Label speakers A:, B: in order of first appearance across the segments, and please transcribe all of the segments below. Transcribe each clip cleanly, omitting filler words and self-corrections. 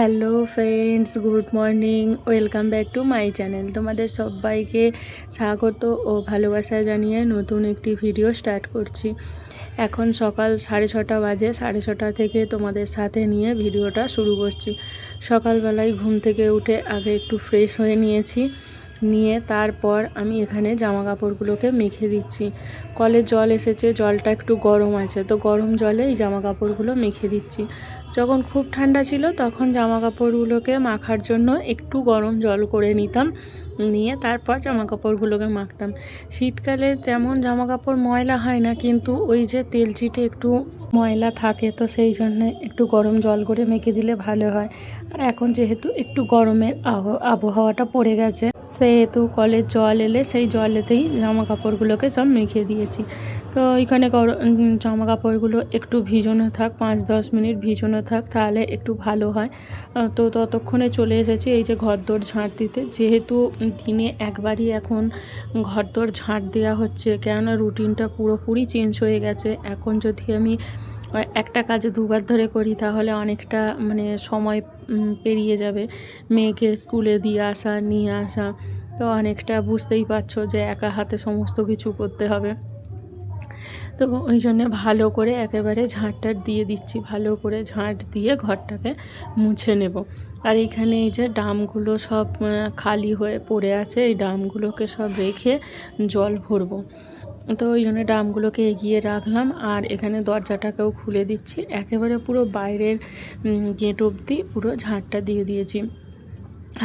A: Hello friends, good morning. Welcome back to my channel. তোমাদের সবাইকে স্বাগত ও ভালোবাসা জানিয়ে নতুন একটি ভিডিও স্টার্ট করছি। এখন সকাল 6:30 বাজে। 6:30 থেকে তোমাদের সাথে নিয়ে ভিডিওটা শুরু করছি। সকালবেলায় ঘুম থেকে উঠে আগে একটু ফ্রেশ হয়ে নিয়ে তারপর আমি এখানে জামা কাপড়গুলোকে মেখে দিচ্ছি। কলের জল এসেছে, জলটা একটু গরম আছে, তো গরম জলে এই জামা কাপড়গুলো মেখে দিচ্ছি। যখন খুব ঠান্ডা ছিল তখন জামা কাপড়গুলোকে মাখার জন্য একটু গরম জল করে নিয়ে তারপর জামা কাপড়গুলোকে মাখতাম। শীতকালে তেমন জামা কাপড় ময়লা হয় না, কিন্তু ওই যে তেল চিটে একটু ময়লা থাকে, তো সেই জন্য একটু গরম জল করে মেখে দিলে ভালো হয়। আর এখন যেহেতু একটু গরমের আবহাওয়াটা পড়ে গেছে, সেহেতু কলের জল এলে সেই জলেতেই জামা কাপড়গুলোকে সব মেখে দিয়েছি। তো ওইখানে জামা কাপড়গুলো একটু ভিজানো থাক, 5-10 মিনিট ভিজানো থাক, তাহলে একটু ভালো হয়। তো ততক্ষণে চলে এসেছি এই যে ঘরদোর ঝাঁট দিতে। যেহেতু দিনে একবারই এখন ঘরদোর ঝাঁট দেওয়া হচ্ছে, কেননা রুটিনটা পুরোপুরি চেঞ্জ হয়ে গেছে। এখন যদি আমি একটা কাজে দুবার ধরে করি তাহলে অনেকটা সময় পেরিয়ে যাবে। মেয়েকে স্কুলে দিয়ে আসা, নিয়ে আসা, তো অনেকটা বুঝতেই পারছো যে একা হাতে সমস্ত কিছু করতে হবে। তো ওই জন্যে ভালো করে একেবারে ঝাঁটটা দিয়ে দিচ্ছি, ভালো করে ঝাঁট দিয়ে ঘরটাকে মুছে নেব। আর এইখানে এই যে ড্রামগুলো সব খালি হয়ে পড়ে আছে, এই ড্রামগুলোকে সব রেখে জল ভরবো। তো ওই জন্য ড্রামগুলোকে এগিয়ে রাখলাম, আর এখানে দরজাটাকেও খুলে দিচ্ছি। একেবারে পুরো বাইরের গেট অবধি পুরো ঝাঁটটা দিয়ে দিয়েছি।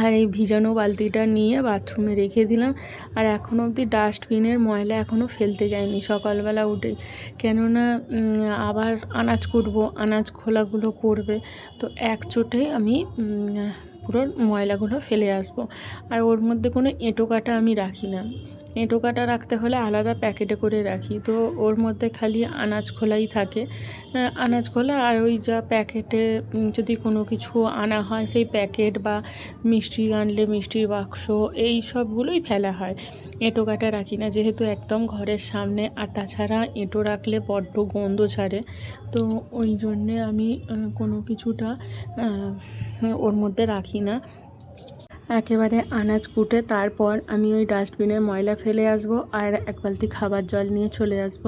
A: আর এই ভিজানো বালতিটা নিয়ে বাথরুমে রেখে দিলাম। আর এখনও অবধি ডাস্টবিনের ময়লা এখনও ফেলতে যায়নি সকালবেলা উঠেই, কেননা আবার আনাজ কুটবো, আনাজ খোলাগুলো করবে, তো একচোটে আমি পুরো ময়লাগুলো ফেলে আসবো। আর ওর মধ্যে কোনো এঁটো কাটা আমি রাখি না। এঁটো কাটা রাখতে হলে আলাদা প্যাকেটে করে রাখি, তো ওর মধ্যে খালি আনাজ খোলাই থাকে। আনাজ খোলা আর ওই যা প্যাকেটে যদি কোনো কিছু আনা হয়, সেই প্যাকেট বা মিষ্টি আনলে মিষ্টির বাক্স, এই সবগুলোই ফেলা হয়। এঁটো কাটা রাখি না, যেহেতু একদম ঘরের সামনে। আর তাছাড়া এঁটো রাখলে বড্ড গন্ধ ছাড়ে, তো ওই জন্যে আমি কোনো কিছুটা ওর মধ্যে রাখি না। একেবারে আনাজ কুটে তারপর আমি ওই ডাস্টবিনে ময়লা ফেলে আসব, আর এক বালতি খাবার জল নিয়ে চলে আসব।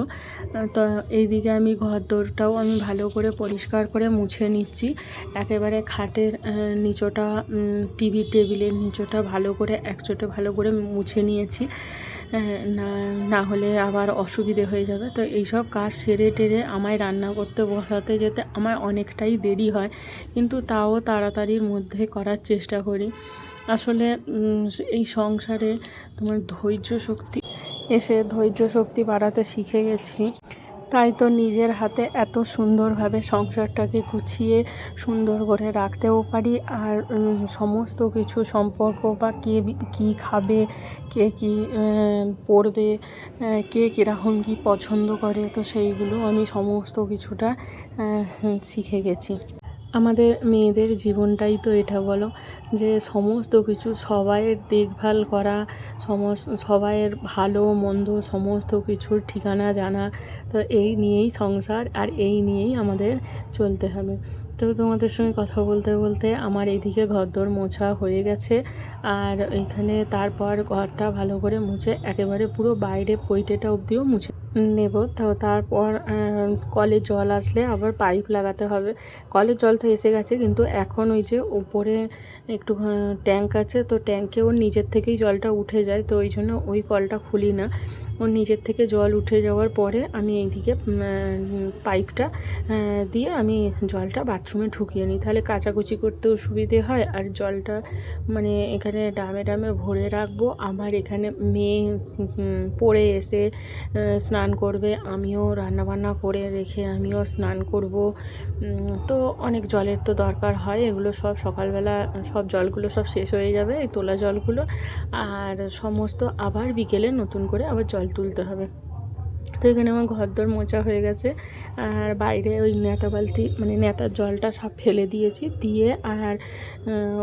A: তো এইদিকে আমি ঘরদোরটাও আমি ভালো করে পরিষ্কার করে মুছে নিচ্ছি। একেবারে খাটের নিচটা, টিভি টেবিলের নিচটা ভালো করে একচোটে ভালো করে মুছে নিয়েছি, না হলে আবার অসুবিধে হয়ে যাবে। তো এইসব কাজ সেরে টেরে আমায় রান্না করতে বসাতে যেতে আমার অনেকটাই দেরি হয়, কিন্তু তাও তাড়াতাড়ির মধ্যে করার চেষ্টা করি। আসলে এই সংসারে তোমার ধৈর্য শক্তি বাড়াতে শিখে গেছি, তাই তো নিজের হাতে এত সুন্দরভাবে সংসারটাকে গুছিয়ে সুন্দর করে রাখতেও পারি। আর সমস্ত কিছু সম্পর্ক বা কে কী খাবে, কে কী পরবে, কে কীরকম কী পছন্দ করে, তো সেইগুলো আমি সমস্ত কিছুটা শিখে গেছি। আমাদের মেয়েদের জীবনটাই তো এটা, বলো, যে সমস্ত কিছু সবাইয়ের দেখভাল করা, সবাইয়ের ভালো মন্দ সমস্ত কিছুর ঠিকানা জানা। তো এই নিয়েই সংসার, আর এই নিয়েই আমাদের চলতে হবে। তো তোমাদের সঙ্গে কথা বলতে বলতে আমার এইদিকে ঘরদোর মোছা হয়ে গেছে, আর এইখানে তারপর ঘরটা ভালো করে মুছে একেবারে পুরো বাইরে পৈটেটা অবধিও মুছে নেব। তো তারপর কলে জল আসলে আবার পাইপ লাগাতে হবে। কলের জল তো এসে গেছে, কিন্তু এখন ওই যে উপরে একটু ট্যাঙ্ক আছে, তো ট্যাঙ্কে ওর নিজের থেকেই জলটা উঠে যায়, তো ওই জন্য ওই কলটা খুলি না। ওর নিজের থেকে জল উঠে যাওয়ার পরে আমি এইদিকে পাইপটা দিয়ে আমি জলটা বাথরুমে ঢুকিয়ে নিই, তাহলে কাচাকুচি করতেও সুবিধে হয়। আর জলটা এখানে ড্রামে ভরে রাখবো। আমার এখানে মেয়ে পড়ে এসে স্নান করবে, আমিও রান্নাবান্না করে রেখে আমিও স্নান করব। তো অনেক জলের তো দরকার হয়, এগুলো সব সকালবেলা সব জলগুলো সব শেষ হয়ে যাবে, এই তোলা জলগুলো, আর সমস্ত আবার বিকেলে নতুন করে আবার জল তুলতে হবে। তো এখানে আমার ঘরদোর মোছা হয়ে গেছে, আর বাইরে ওই ন্যাতা বালতি মানে ন্যাতার জলটা সব ফেলে দিয়েছি, দিয়ে আর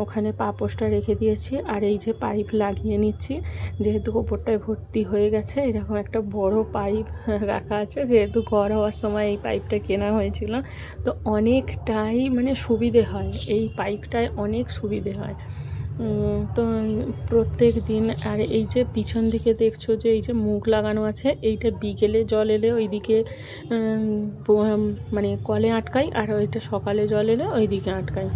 A: ওখানে পাপোশটা রেখে দিয়েছি। আর এই যে পাইপ লাগিয়ে নিচ্ছি, যেহেতু ওপরটায় ভর্তি হয়ে গেছে, এরকম একটা বড় পাইপ রাখা আছে, যেহেতু ঘর হওয়ার সময় এই পাইপটা কেনা হয়েছিল। তো অনেকটাই মানে সুবিধে হয়, এই পাইপটায় অনেক সুবিধে হয়। তো প্রত্যেক দিন, আর এই যে পিছন দিকে দেখছো যে এই যে মুখ লাগানো আছে, এইটা বিকেলে জল এলে ওইদিকে মানে কলে আটকাই, আর ওইটা সকালে জল এলে ওইদিকে আটকাই।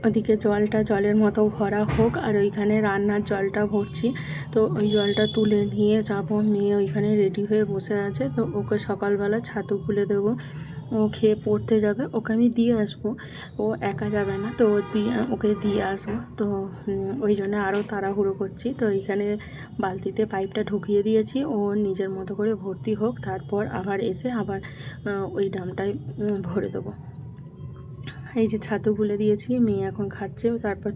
A: ওদিকে জলটা জলের মতো ভরা হোক, আর ওইখানে রান্নার জলটা ভরছি। তো ওই জলটা তুলে নিয়ে যাবো, মেয়ে ওইখানে রেডি হয়ে বসে আছে। তো ওকে সকালবেলা ছাতু খুলে দেবো, ও খেয়ে পড়তে যাবে, ওকে আমি দিয়ে আসবো, ও একা যাবে না, তো ওকে দিয়ে আসবো। তো ওই জন্য আরও তাড়াহুড়ো করছি। তো এইখানে বালতিতে পাইপটা ঢুকিয়ে দিয়েছি, ও নিজের মতো করে ভর্তি হোক, তারপর আবার এসে আবার ওই ড্রামটায় ভরে দেবো। এই যে ছাতু খুলে দিয়েছি, মেয়ে এখন খাচ্ছে, তারপর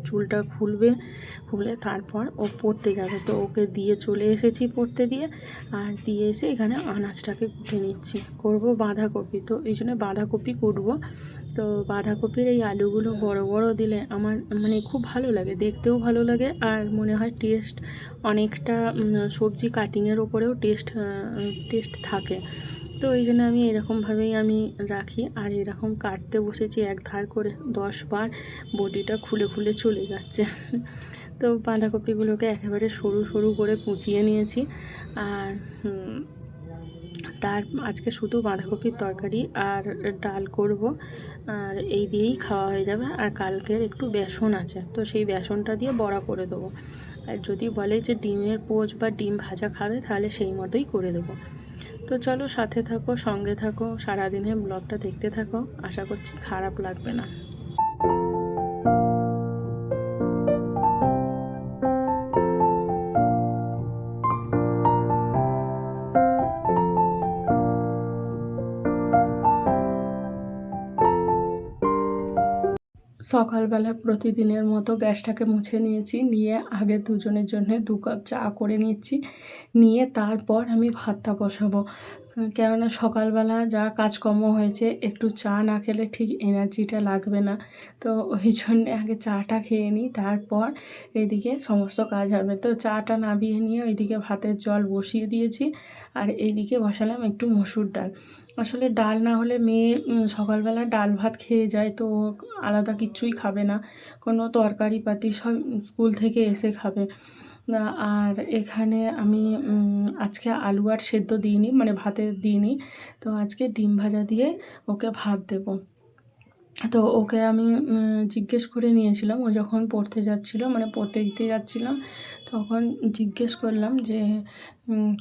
A: চুলটা খুলে তারপর ও পড়তে যাবে। তো ওকে দিয়ে চলে এসেছি পড়তে দিয়ে, আর দিয়ে এসে এখানে আনাজটাকে কুটে নিচ্ছি, করব বাঁধাকপি। তো এই জন্য বাঁধাকপি কুটবো। তো বাঁধাকপির এই আলুগুলো বড় বড় দিলে আমার মানে খুব ভালো লাগে, দেখতেও ভালো লাগে, আর মনে হয় টেস্ট অনেকটা সবজি কাটিংয়ের ওপরেও টেস্ট থাকে। তো এই জন্য আমি এরকমভাবেই আমি রাখি, আর এরকম কাটতে বসেছি এক ধার করে 10 বার, বডিটা খুলে খুলে চলে যাচ্ছে। তো বাঁধাকপিগুলোকে একেবারে সরু সরু করে কুচিয়ে নিয়েছি, আর আজকে শুধু বাঁধাকপির তরকারি আর ডাল করব, আর এই দিয়েই খাওয়া হয়ে যাবে। আর কালকের একটু বেসন আছে, তো সেই বেসনটা দিয়ে বড়া করে দেবো। আর যদি বলে যে ডিমের পোচ বা ডিম ভাজা খাবে, তাহলে সেই মতোই করে দেবো। তো চলো, সাথে থাকো, সঙ্গে থাকো, সারাদিনের ব্লগটা দেখতে থাকো, আশা করছি খারাপ লাগবে না। সকালবেলা প্রতিদিনের মতো গ্যাসটাকে মুছে নিয়েছি, নিয়ে আগে দুজনের জন্য 2 কাপ চা করে নিচ্ছি, নিয়ে তারপর আমি ভাতটা বসাবো। কেননা সকালবেলা যা কাজকর্ম হয়েছে, একটু চা না খেলে ঠিক এনার্জিটা লাগবে না। তো ওই জন্যে আগে চাটা খেয়ে নিই, তারপর এদিকে সমস্ত কাজ হবে। তো চাটা নামিয়ে নিয়ে ওইদিকে ভাতের জল বসিয়ে দিয়েছি, আর এইদিকে বসালাম একটু মসুর ডাল। আসলে ডাল না হলে মেয়ে সকালবেলা ডাল ভাত খেয়ে যায়, তো আলাদা কিচ্ছুই খাবে না, কোনো তরকারি পাতি সব স্কুল থেকে এসে খাবে। আর এখানে আমি আজকে আলু আর সেদ্ধ দিইনি, মানে ভাতে দিইনি, তো আজকে ডিম ভাজা দিয়ে ওকে ভাত দেবো। তো ওকে আমি জিজ্ঞেস করে নিয়েছিলাম, ও যখন পড়তে যাচ্ছিলো, মানে পড়তে দিতে যাচ্ছিলাম, তখন জিজ্ঞেস করলাম যে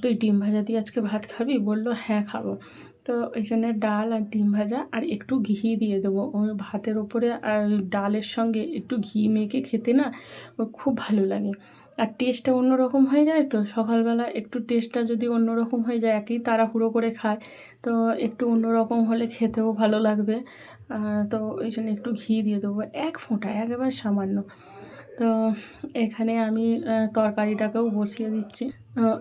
A: তুই ডিম ভাজা দিয়ে আজকে ভাত খাবি? বললো হ্যাঁ খাবো। তো এই জন্য ডাল আর ডিম ভাজা আর একটু ঘি দিয়ে দেবো ওই ভাতের ওপরে, আর ডালের সঙ্গে একটু ঘি মেখে খেতে না ওর খুব ভালো লাগে। আর টেস্টটা অন্যরকম হয়ে যায়, তো সকালবেলা একটু টেস্টটা যদি অন্যরকম হয়ে যায়, একই তাড়াহুড়ো করে খায়, তো একটু অন্যরকম হলে খেতেও ভালো লাগবে। তো ওই জন্য একটু ঘি দিয়ে দেবো, 1 ফোঁটা, একেবারে সামান্য। তো এখানে আমি তরকারিটাকেও বসিয়ে দিচ্ছি।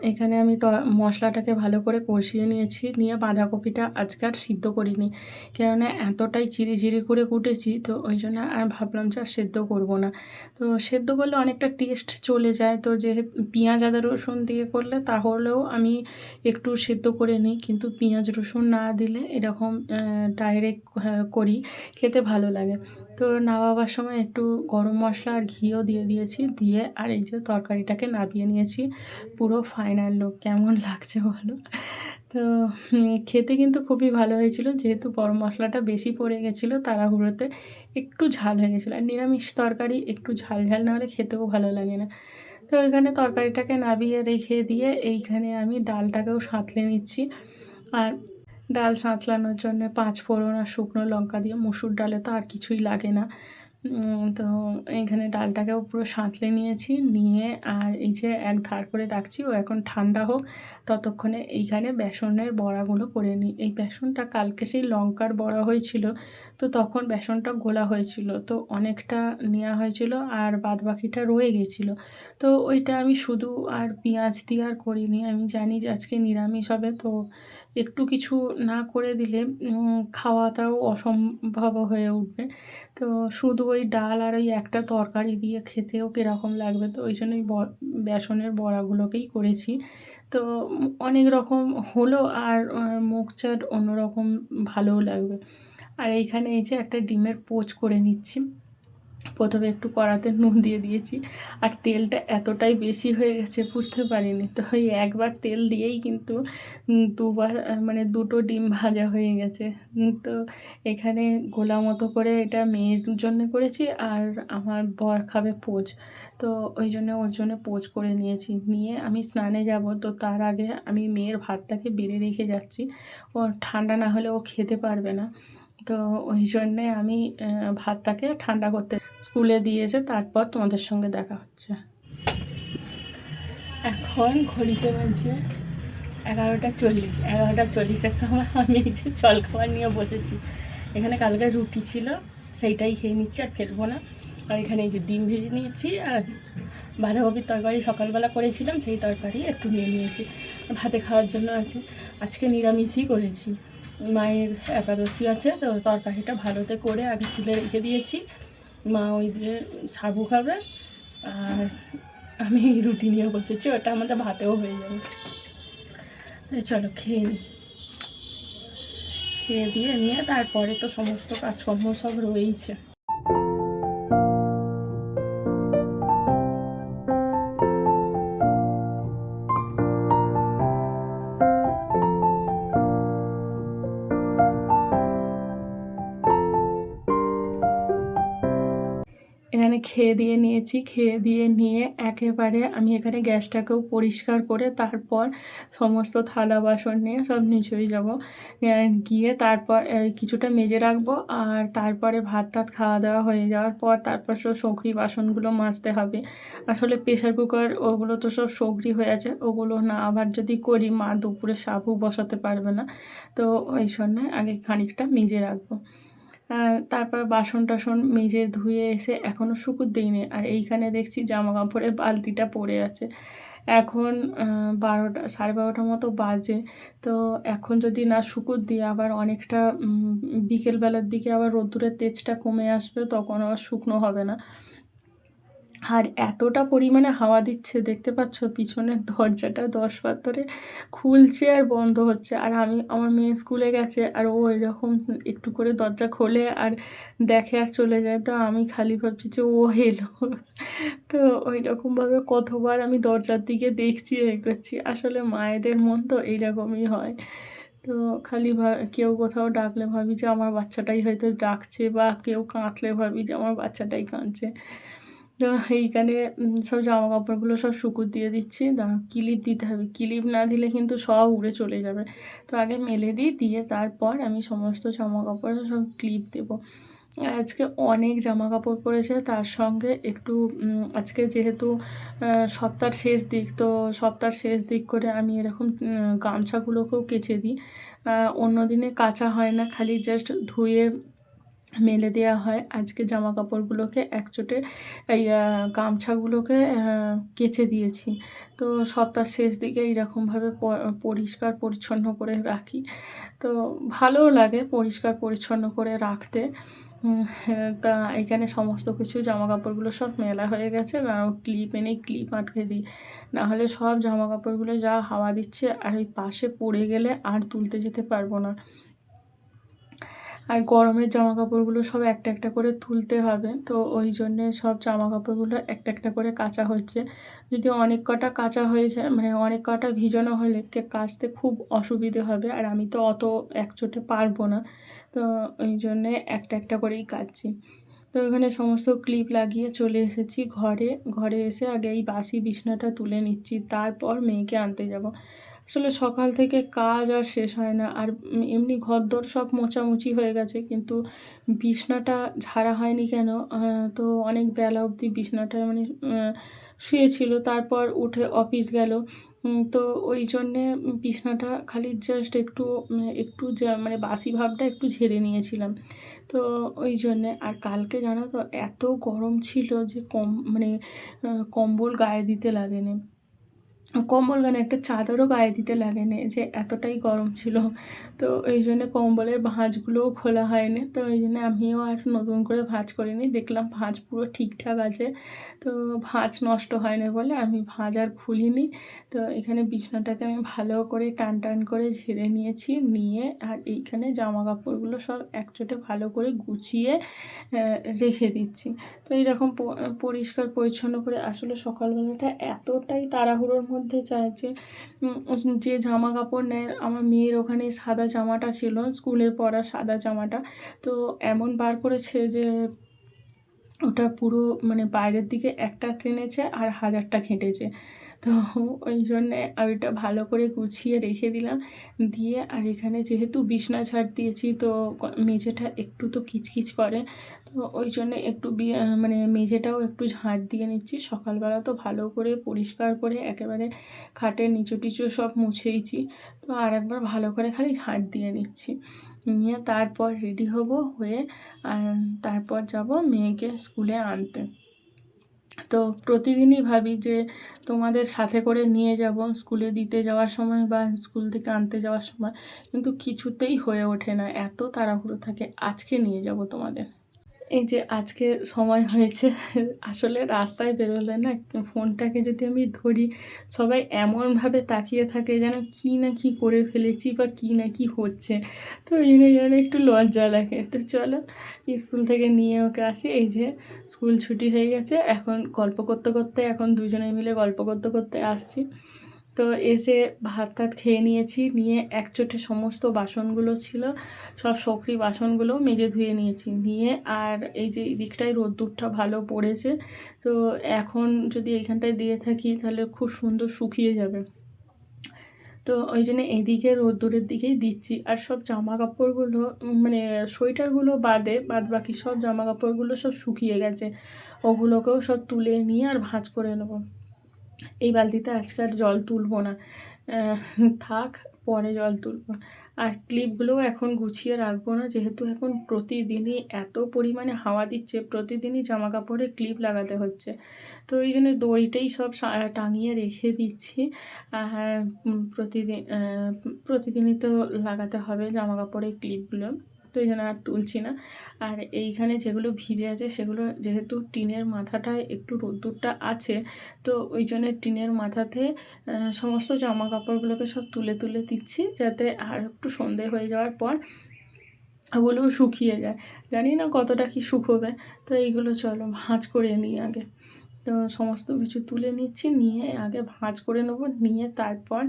A: এখানে আমি মশলাটাকে ভালো করে কষিয়ে নিয়েছি, নিয়ে বাঁধাকপিটা আজকে আর সিদ্ধ করিনি, কেননা এতটাই চিরি করে কুটেছি, তো ওই জন্য আর ভাবলাম যে আর সেদ্ধ করবো না। তো সেদ্ধ করলে অনেকটা টেস্ট চলে যায়, তো যে পেঁয়াজ আদা রসুন দিয়ে করলে তাহলেও আমি একটু সেদ্ধ করে নিই, কিন্তু পেঁয়াজ রসুন না দিলে এরকম ডাইরেক্ট করি, খেতে ভালো লাগে। তো নামাবার সময় একটু গরম মশলা আর ঘিও দিয়ে দিয়েছি, দিয়ে আর এই যে তরকারিটাকে নামিয়ে নিয়েছি। পুরো ফাইনাল লুক কেমন লাগছে বলো? তো খেতে কিন্তু খুবই ভালো হয়েছিল, যেহেতু গরম মশলাটা বেশি পড়ে গেছিলো তাড়াহুড়োতে, একটু ঝাল হয়ে গেছিলো। আর নিরামিষ তরকারি একটু ঝাল না হলে খেতেও ভালো লাগে না। তো এখানে তরকারিটাকে নামিয়ে রেখে দিয়ে এইখানে আমি ডালটাকেও সাঁতলে নিচ্ছি। আর ডাল সাঁতলানোর জন্য 5 ফোড়ন আর শুকনো লঙ্কা দিয়ে, মুসুর ডালে তো আর কিছুই লাগে না, তো এইখানে ডালটাকেও পুরো সাঁতলে নিয়েছি, নিয়ে আর এই যে এক ধার করে রাখছি, ও এখন ঠান্ডা হোক ততক্ষণে এইখানে বেসনের বড়াগুলো করে নিই। এই বেসনটা কালকে সেই লঙ্কার বড়া হয়েছিল, তো তখন বেসনটা গোলা হয়েছিল, তো অনেকটা নেওয়া হয়েছিল আর বাদবাকিটা রয়ে গেছিলো। তো ওইটা আমি শুধু আর পেঁয়াজ দিয়ে আর করিনি, আমি জানি যে আজকে নিরামিষ হবে, তো একটু কিছু না করে দিলে খাওয়াটাও অসম্ভব হয়ে উঠবে। তো শুধু ওই ডাল আর ওই একটা তরকারি দিয়ে খেতেও কীরকম লাগবে, তো ওই জন্যই বেসনের বড়াগুলোকেই করেছি। তো অনেক রকম হলো আর মুখ চাট অন্যরকম ভালোও লাগবে। আর এইখানে এই যে একটা ডিমের পোচ করে নিচ্ছি। প্রথমে একটু কড়াতে নুন দিয়ে দিয়েছি, আর তেলটা এতটাই বেশি হয়ে গেছে বুঝতে পারিনি, তো ওই একবার তেল দিয়েই কিন্তু দুবার মানে দুটো ডিম ভাজা হয়ে গেছে। তো এখানে গোলা মতো করে এটা মেয়ের জন্য করেছি, আর আমার বর খাবে পোচ, তো ওই জন্য ওর জন্য পোচ করে নিয়েছি। নিয়ে আমি স্নানে যাব, তো তার আগে আমি মেয়ের ভাতটাকে বেড়ে রেখে যাচ্ছি, ও ঠান্ডা না হলে ও খেতে পারবে না। তো ওই জন্যে আমি ভাতটাকে ঠান্ডা করতে স্কুলে দিয়ে এসে তারপর তোমাদের সঙ্গে দেখা হচ্ছে। এখন ঘড়িতে বাজে 11:40, 11:40-এর সময় আমি এই যে জলখাবার নিয়ে বসেছি। এখানে কালকে রুটি ছিল, সেইটাই খেয়ে নিচ্ছি, আর ফেলবো না। আর এখানে এই যে ডিম ভেজে নিয়েছি, আর বাঁধাকপির তরকারি সকালবেলা করেছিলাম, সেই তরকারি একটু নিয়ে নিয়েছি, ভাতে খাওয়ার জন্য আছে। আজকে নিরামিষই করেছি, মায়ের একাদশী আছে, তো তরকারিটা ভালোতে করে আগে তুলে রেখে দিয়েছি। মা ওই দিয়ে সাবু খাবে, আর আমি রুটি নিয়ে বসেছি, ওটা আমাদের ভাতেও হয়ে যাবে। চলো খেয়ে নিই, খেয়ে দিয়ে নিয়ে তারপরে তো সমস্ত কাজকর্ম সব রয়েইছে। এখানে খেয়ে দিয়ে নিয়েছি, খেয়ে দিয়ে নিয়ে একেবারে আমি এখানে গ্যাসটাকেও পরিষ্কার করে তারপর সমস্ত থালা বাসন নিয়ে সব নিচেই যাব, গিয়ে তারপর কিছুটা মেজে রাখবো, আর তারপরে ভাত টাত খাওয়া দাওয়া হয়ে যাওয়ার পর তারপর সব সগড়ি বাসনগুলো মাজতে হবে। আসলে প্রেশার কুকার ওগুলো তো সব সগড়ি হয়ে আছে, ওগুলো না আবার যদি করি মা দুপুরে সাবু বসাতে পারবে না, তো ওই জন্যে আগে খানিকটা মেজে রাখবো। তারপর বাসন টাসন মেজে ধুয়ে এসে এখনও শুকুর দিইনি, আর এইখানে দেখছি জামা কাপড়ের বালতিটা পড়ে আছে। এখন 12টা 12:30 মতো বাজে, তো এখন যদি না শুকুর দিই আবার অনেকটা বিকেলবেলার দিকে আবার রোদ্দুরের তেজটা কমে আসবে, তখন আবার শুকনো হবে না। আর এতটা পরিমাণে হাওয়া দিচ্ছে, দেখতে পাচ্ছ পিছনের দরজাটা 10 বার ধরে খুলছে আর বন্ধ হচ্ছে, আর আমার মেয়ে স্কুলে গেছে, আর ও এরকম একটু করে দরজা খোলে আর দেখে আর চলে যায়, তো আমি খালি ভাবছি যে ও এলো। তো ওই রকমভাবে কতবার আমি দরজার দিকে দেখছি, করছি। আসলে মায়েদের মন তো এইরকমই হয়। তো খালি কেউ কোথাও ডাকলে ভাবি যে আমার বাচ্চাটাই হয়তো ডাকছে, বা কেউ কাঁদলে ভাবি যে আমার বাচ্চাটাই কাঁদছে। তো এইখানে সব জামা কাপড়গুলো সব শুকুর দিয়ে দিচ্ছি, ক্লিপ দিতে হবে, ক্লিপ না দিলে কিন্তু সব উড়ে চলে যাবে। তো আগে মেলে দিই, দিয়ে তারপর আমি সমস্ত জামা কাপড়ে সব ক্লিপ দেবো। আজকে অনেক জামা কাপড় পরেছে, তার সঙ্গে একটু আজকে যেহেতু সপ্তাহের শেষ দিক, তো সপ্তাহের শেষ দিক করে আমি এরকম গামছাগুলোকেও কেচে দিই। অন্য দিনে কাচা হয় না, খালি জাস্ট ধুয়ে মেলে দেওয়া হয়। আজকে জামা কাপড়গুলোকে একচোটে এই গামছাগুলোকে কেচে দিয়েছি। তো সপ্তাহ শেষ দিকে এইরকমভাবে পরিষ্কার পরিচ্ছন্ন করে রাখি, তো ভালোও লাগে পরিষ্কার পরিচ্ছন্ন করে রাখতে। তা এখানে সমস্ত কিছু জামা কাপড়গুলো সব মেলা হয়ে গেছে, ক্লিপ এনে ক্লিপ আটকে দিই, নাহলে সব জামা কাপড়গুলো যা হাওয়া দিচ্ছে, আর ওই পাশে পড়ে গেলে আর তুলতে যেতে পারবো না। আর গরমের জামা কাপড়গুলো সব একটা একটা করে তুলতে হবে, তো ওই জন্যে সব জামা কাপড়গুলো একটা একটা করে কাচা হচ্ছে। যদি অনেক কটা কাচা হয়ে যায়, মানে অনেক কটা ভিজানো হলে কাচতে খুব অসুবিধে হবে, আর আমি তো অত একচোটে পারবো না, তো ওই জন্যে একটা একটা করেই কাচছি। তো এখানে সমস্ত ক্লিপ লাগিয়ে চলে এসেছি ঘরে। ঘরে এসে আগে এই বাসি বিছানাটা তুলে নিচ্ছি, তারপর মেয়েকে আনতে যাব। আসলে সকাল থেকে কাজ আর শেষ হয় না। আর এমনি ঘরদোর সব মোছামুছি হয়ে গেছে, কিন্তু বিছনাটা ঝাড়া হয়নি কেন? তো অনেক বেলা অবধি বিছনাটা মানে শুয়েছিল। তারপর উঠে অফিস গেল। তো ওই জন্যে বিছনাটা খালি জাস্ট একটু একটু মানে বাসি ভাবটা একটু ঝেড়ে নিয়েছিলাম। তো ওই জন্যে। আর কালকে জানো তো এত গরম ছিল যে মানে কম্বল গায়ে দিতে লাগেনি। কম্বল কেন, একটা চাদরও গায়ে দিতে লাগেনি, যে এতটাই গরম ছিল। তো এই জন্যে কম্বলের ভাঁজগুলোও খোলা হয়নি। তো এই জন্য আমিও আর নতুন করে ভাঁজ করিনি। দেখলাম ভাঁজ পুরো ঠিকঠাক আছে, তো ভাঁজ নষ্ট হয়নি বলে আমি ভাঁজ আর খুলিনি। তো এখানে বিছানাটাকে আমি ভালো করে টান টান করে ঝেড়ে নিয়েছি, নিয়ে আর এইখানে জামা কাপড়গুলো সব একচোটে ভালো করে গুছিয়ে রেখে দিচ্ছি। তো এইরকম পরিষ্কার পরিচ্ছন্ন করে আসলে সকালবেলাটা এতটাই তাড়াহুড়োর মধ্যে যায় যে যে জামা কাপড় নেয়, আমার মেয়ের ওখানে সাদা জামাটা ছিল, স্কুলে পরা সাদা জামাটা, তো এমন বার করেছে যে ওটা পুরো মানে বাইরের দিকে একটা টেনেছে আর 1000টা ঘেঁটেছে। তো ওই জন্যে ওইটা ভালো করে গুছিয়ে রেখে দিলাম। দিয়ে আর এখানে যেহেতু বিছনা ঝাড় দিয়েছি, তো মেঝেটা একটু তো কিচকিচ করে। তো ওই জন্যে একটু মানে মেঝেটাও একটু ঝাঁট দিয়ে নিচ্ছি। সকালবেলা তো ভালো করে পরিষ্কার করে একেবারে খাটের নিচু টিচু সব মুছেইছি। তো আর একবার ভালো করে খালি ঝাঁট দিয়ে নিচ্ছি, নিয়ে তারপর রেডি হব, হয়ে আর তারপর যাব মেয়েকে স্কুলে আনতে। তো প্রতিদিনই ভাবি যে তোমাদের সাথে করে নিয়ে যাব স্কুলে দিতে যাওয়ার সময় বা স্কুল থেকে আনতে যাওয়ার সময়, কিন্তু কিছুতেই হয়ে ওঠে না, এত তাড়াহুড়ো থাকে। আজকে নিয়ে যাব তোমাদের। এই যে আজকে সময় হয়েছে, আসলে রাস্তায় বেরোলে না ফোনটাকে যদি আমি ধরি, সবাই এমনভাবে তাকিয়ে থাকে যেন কী না কী করে ফেলেছি বা কী না কী হচ্ছে। তো ওই জন্য যেন একটু লজ্জা লাগে। তো চলো স্কুল থেকে নিয়ে ওকে আসি। এই যে স্কুল ছুটি হয়ে গেছে, এখন গল্প করতে করতে, এখন দুজনে মিলে গল্প করতে করতে আসছি। তো এসে ভাত টাত খেয়ে নিয়েছি, নিয়ে একচোটে সমস্ত বাসনগুলো ছিল, সব শোকরি বাসনগুলোও মেজে ধুয়ে নিয়েছি, নিয়ে আর এই যে এই দিকটায় রোদ্দুরটা ভালো পড়েছে, তো এখন যদি এইখানটায় দিয়ে থাকি তাহলে খুব সুন্দর শুকিয়ে যাবে। তো ওই জন্য এদিকে রোদ্দুরের দিকেই দিচ্ছি। আর সব জামা কাপড়গুলো মানে সোয়েটারগুলো বাদ বাকি সব জামা কাপড়গুলো সব শুকিয়ে গেছে, ওগুলোকেও সব তুলে নিয়ে আর ভাঁজ করে নেবো। এই বালতিতে আজকে আর জল তুলবো না, থাক, পরে জল তুলবো। আর ক্লিপগুলোও এখন গুছিয়ে রাখবো না, যেহেতু এখন প্রতিদিনই এত পরিমাণে হাওয়া দিচ্ছে, প্রতিদিনই জামা কাপড়ে ক্লিপ লাগাতে হচ্ছে। তো এই জন্য দড়িটাই সব টাঙিয়ে রেখে দিচ্ছি। আর প্রতিদিনই তো লাগাতে হবে জামা কাপড়ে ক্লিপগুলো, তো এই জন্য আর তুলছি না। আর এইখানে যেগুলো ভিজে আছে সেগুলো যেহেতু টিনের মাথাটায় একটু রোদ্দুরটা আছে, তো ওই জন্য টিনের মাথাতে সমস্ত জামা কাপড়গুলোকে সব তুলে তুলে দিচ্ছি, যাতে আর একটু সন্ধে হয়ে যাওয়ার পর ওগুলোও শুকিয়ে যায়। জানি না কতটা কি শুকোবে। তো এইগুলো চলো ভাঁজ করে নিই আগে। তো সমস্ত কিছু তুলে নিচ্ছি, নিয়ে আগে ভাঁজ করে নেবো, নিয়ে তারপর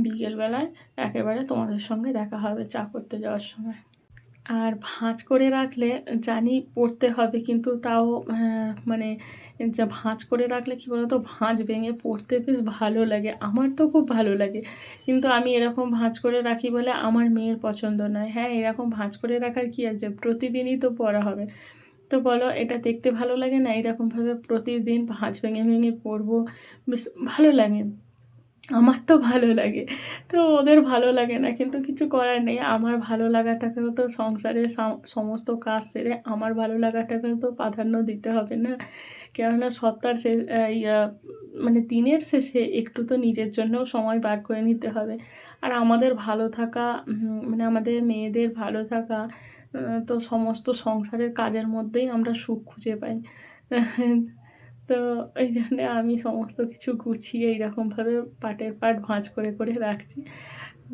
A: বিকেলবেলায় একেবারে তোমাদের সঙ্গে দেখা হবে চা করতে যাওয়ার সময়। আর ভাঁজ করে রাখলে জানি পড়তে হবে, কিন্তু তাও মানে যা ভাঁজ করে রাখলে কী বলো তো, ভাঁজ ভেঙে পড়তে বেশ ভালো লাগে, আমার তো খুব ভালো লাগে। কিন্তু আমি এরকম ভাঁজ করে রাখি বলে আমার মেয়ের পছন্দ নয়। হ্যাঁ, এরকম ভাঁজ করে রাখার কী আছে, প্রতিদিনই তো পড়া হবে। তো বলো, এটা দেখতে ভালো লাগে না? এরকমভাবে প্রতিদিন ভাঁজ ভেঙে ভেঙে পড়বো, বেশ ভালো লাগে। আমার তো ভালো লাগে, তো ওদের ভালো লাগে না, কিন্তু কিছু করার নেই। আমার ভালো লাগাটাকেও তো সংসারের সমস্ত কাজ সেরে আমার ভালো লাগাটাকেও তো প্রাধান্য দিতে হবে না? কেননা সপ্তাহের মানে দিনের শেষে একটু তো নিজের জন্যও সময় বার করে নিতে হবে। আর আমাদের ভালো থাকা, মানে আমাদের মেয়েদের ভালো থাকা, তো সমস্ত সংসারের কাজের মধ্যেই আমরা সুখ খুঁজে পাই। তো ওই জন্যে আমি সমস্ত কিছু গুছিয়ে এইরকমভাবে পাটের পাট ভাঁজ করে করে রাখছি।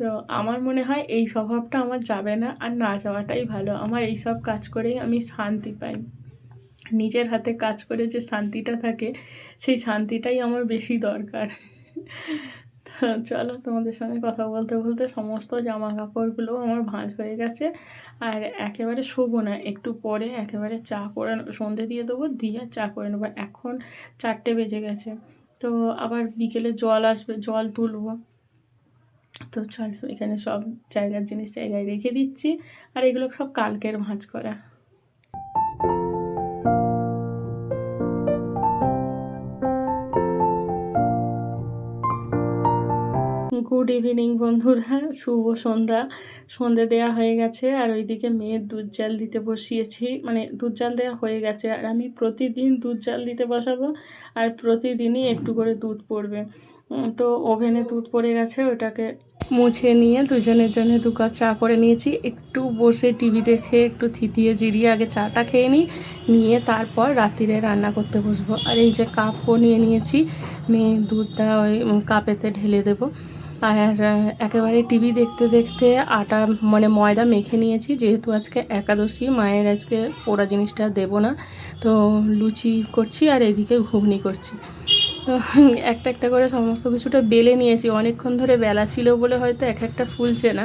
A: তো আমার মনে হয় এই স্বভাবটা আমার যাবে না, আর না যাওয়াটাই ভালো। আমার এই সব কাজ করেই আমি শান্তি পাই। নিজের হাতে কাজ করে যে শান্তিটা থাকে, সেই শান্তিটাই আমার বেশি দরকার। তো চলো, তোমাদের সঙ্গে কথা বলতে বলতে সমস্ত জামা কাপড়গুলোও আমার ভাঁজ হয়ে গেছে। আর একেবারে শোবো না, একটু পরে একেবারে চা করে সন্ধে দিয়ে দেবো, দিয়ে চা করে নেবো। এখন 4টে বেজে গেছে, তো আবার বিকেলে জল আসবে, জল তুলবো। তো চলো এখানে সব জায়গার জিনিস জায়গায় রেখে দিচ্ছি, আর এগুলো সব কালকের ভাঁজ করা। গুড ইভিনিং বন্ধুরা, শুভ সন্ধ্যা। সন্ধে দেওয়া হয়ে গেছে, আর ওইদিকে মেয়ের দুধ জাল দিতে বসিয়েছি, মানে দুধ জাল দেওয়া হয়ে গেছে, আর আমি প্রতিদিন দুধ জাল দিতে বসাবো, আর প্রতিদিনই একটু করে দুধ পড়বে। তো ওভেনে দুধ পড়ে গেছে, ওটাকে মুছে নিয়ে দুজনের জন্য 2 কাপ চা করে নিয়েছি। একটু বসে টিভি দেখে একটু থিতিয়ে জিরিয়ে আগে চাটা খেয়ে নিয়ে তারপর রাত্রিরে রান্না করতে বসবো। আর এই যে কাপও নিয়ে নিয়েছি, মেয়ে দুধটা ওই কাপেতে ঢেলে দেবো। আর একেবারে টিভি দেখতে দেখতে আটা মানে ময়দা মেখে নিয়েছি, যেহেতু আজকে একাদশী, মায়ের আজকে পোড়া জিনিসটা দেবো না, তো লুচি করছি আর এদিকে ঘুগনি করছি। তো একটা একটা করে সমস্ত কিছুটা বেলে নিয়েছি, অনেকক্ষণ ধরে বেলা ছিল বলে হয়তো এক একটা ফুলছে না,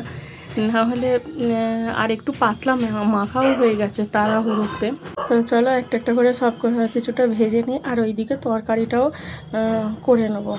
A: নাহলে আর একটু পাতলা মাখাও হয়ে গেছে তাড়াহুড়োতে। তো চলো একটা একটা করে সব কিছুটা ভেজে নিই, আর ওইদিকে তরকারিটাও করে নেবো।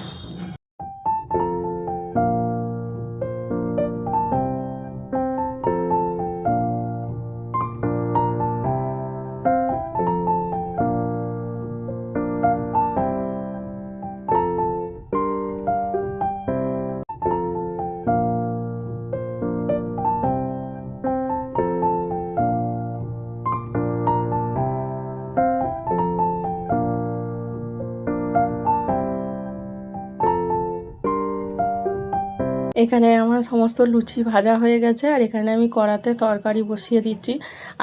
A: এখানে আমার সমস্ত লুচি ভাজা হয়ে গেছে, আর এখানে আমি কড়াতে তরকারি বসিয়ে দিচ্ছি।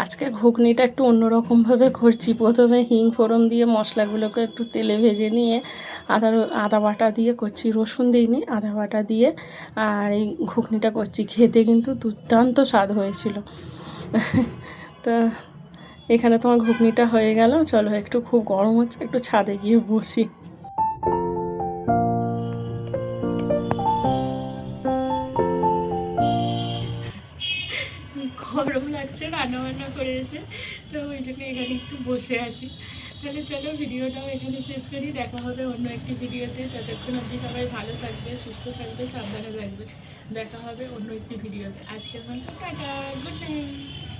A: আজকে ঘুগনিটা একটু অন্যরকমভাবে করছি। প্রথমে হিং ফোড়ন দিয়ে মশলাগুলোকে একটু তেলে ভেজে নিয়ে আদা বাটা দিয়ে করছি, রসুন দিইনি, আদা বাটা দিয়ে আর এই ঘুগনিটা করছি। খেতে কিন্তু দুর্দান্ত স্বাদ হয়েছিল। তো এখানে তোমার ঘুগনিটা হয়ে গেল, চলো একটু খুব গরম হচ্ছে, একটু ছাদে গিয়ে বসি। গরম লাগছে, রান্না বান্না করে এসে, তো ওই জন্য এখানে একটু বসে আছি। তাহলে চলো ভিডিওটাও এখানে শেষ করি, দেখা হবে অন্য একটি ভিডিওতে। ততক্ষণ আপনি সবাই ভালো থাকবে, সুস্থ থাকবে, সাবধানে থাকবে। দেখা হবে অন্য একটি ভিডিওতে। আজকের মতো টাটা, গুড নাইট।